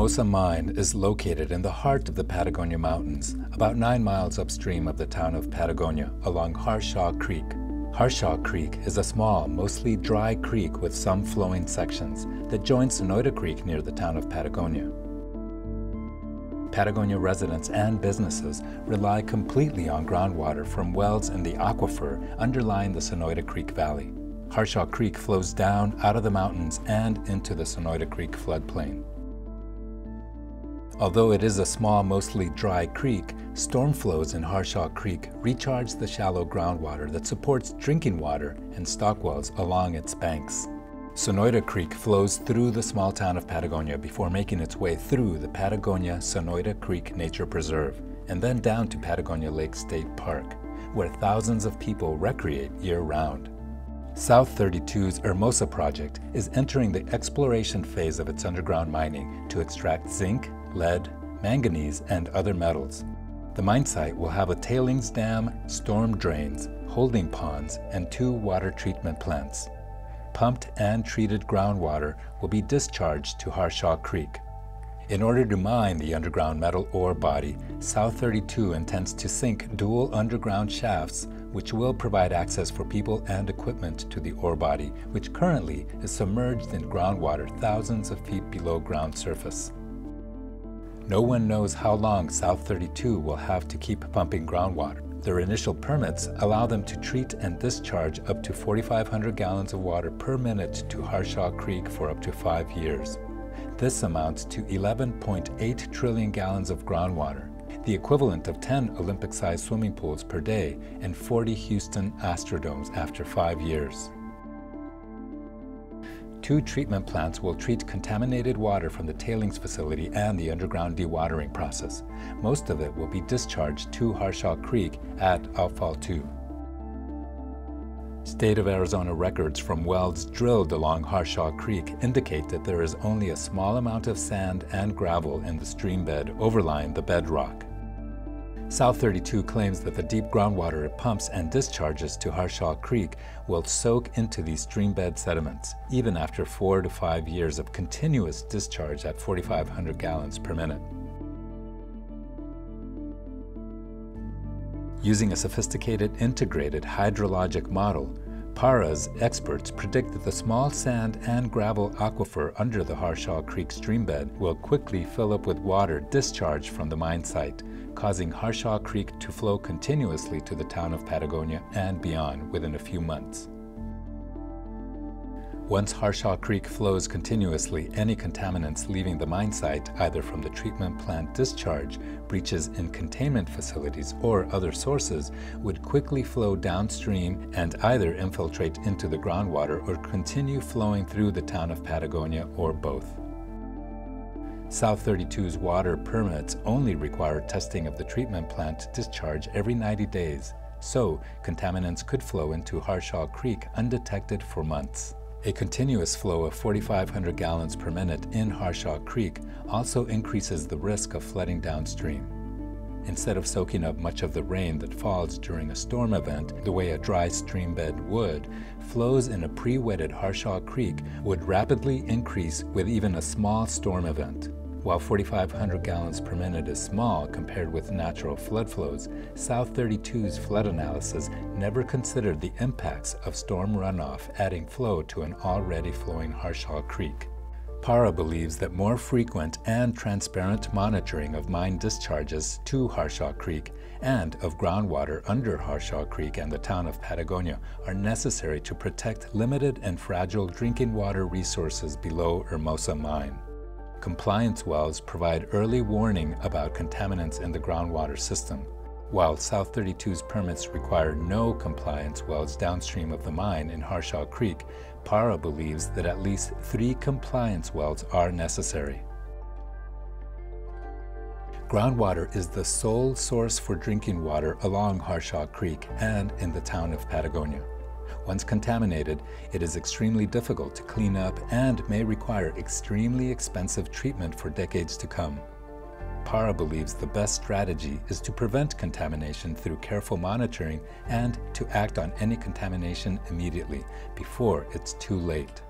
Hermosa mine is located in the heart of the Patagonia Mountains, about 9 miles upstream of the town of Patagonia, along Harshaw Creek. Harshaw Creek is a small, mostly dry creek with some flowing sections that joins Sonoita Creek near the town of Patagonia. Patagonia residents and businesses rely completely on groundwater from wells in the aquifer underlying the Sonoita Creek Valley. Harshaw Creek flows down out of the mountains and into the Sonoita Creek floodplain. Although it is a small, mostly dry creek, storm flows in Harshaw Creek recharge the shallow groundwater that supports drinking water and stock wells along its banks. Sonoita Creek flows through the small town of Patagonia before making its way through the Patagonia-Sonoita Creek Nature Preserve and then down to Patagonia Lake State Park, where thousands of people recreate year-round. South32's Hermosa project is entering the exploration phase of its underground mining to extract zinc, lead, manganese, and other metals. The mine site will have a tailings dam, storm drains, holding ponds, and 2 water treatment plants. Pumped and treated groundwater will be discharged to Harshaw Creek. In order to mine the underground metal ore body, South32 intends to sink dual underground shafts which will provide access for people and equipment to the ore body, which currently is submerged in groundwater thousands of feet below ground surface. No one knows how long South32 will have to keep pumping groundwater. Their initial permits allow them to treat and discharge up to 4,500 gallons of water per minute to Harshaw Creek for up to 5 years. This amounts to 11.8 trillion gallons of groundwater, the equivalent of 10 Olympic-sized swimming pools per day and 40 Houston Astrodomes after 5 years. 2 treatment plants will treat contaminated water from the tailings facility and the underground dewatering process. Most of it will be discharged to Harshaw Creek at Outfall 2. State of Arizona records from wells drilled along Harshaw Creek indicate that there is only a small amount of sand and gravel in the stream bed overlying the bedrock. South32 claims that the deep groundwater it pumps and discharges to Harshaw Creek will soak into these stream bed sediments, even after 4 to 5 years of continuous discharge at 4,500 gallons per minute. Using a sophisticated integrated hydrologic model, PARA's experts predict that the small sand and gravel aquifer under the Harshaw Creek streambed will quickly fill up with water discharged from the mine site, causing Harshaw Creek to flow continuously to the town of Patagonia and beyond within a few months. Once Harshaw Creek flows continuously, any contaminants leaving the mine site, either from the treatment plant discharge, breaches in containment facilities, or other sources, would quickly flow downstream and either infiltrate into the groundwater or continue flowing through the town of Patagonia, or both. South32's water permits only require testing of the treatment plant discharge every 90 days, so contaminants could flow into Harshaw Creek undetected for months. A continuous flow of 4,500 gallons per minute in Harshaw Creek also increases the risk of flooding downstream. Instead of soaking up much of the rain that falls during a storm event the way a dry stream bed would, flows in a pre-wetted Harshaw Creek would rapidly increase with even a small storm event. While 4,500 gallons per minute is small compared with natural flood flows, South32's flood analysis never considered the impacts of storm runoff adding flow to an already flowing Harshaw Creek. PARA believes that more frequent and transparent monitoring of mine discharges to Harshaw Creek and of groundwater under Harshaw Creek and the town of Patagonia are necessary to protect limited and fragile drinking water resources below Hermosa mine. Compliance wells provide early warning about contaminants in the groundwater system. While South32's permits require no compliance wells downstream of the mine in Harshaw Creek, PARA believes that at least 3 compliance wells are necessary. Groundwater is the sole source for drinking water along Harshaw Creek and in the town of Patagonia. Once contaminated, it is extremely difficult to clean up and may require extremely expensive treatment for decades to come. PARA believes the best strategy is to prevent contamination through careful monitoring and to act on any contamination immediately before it's too late.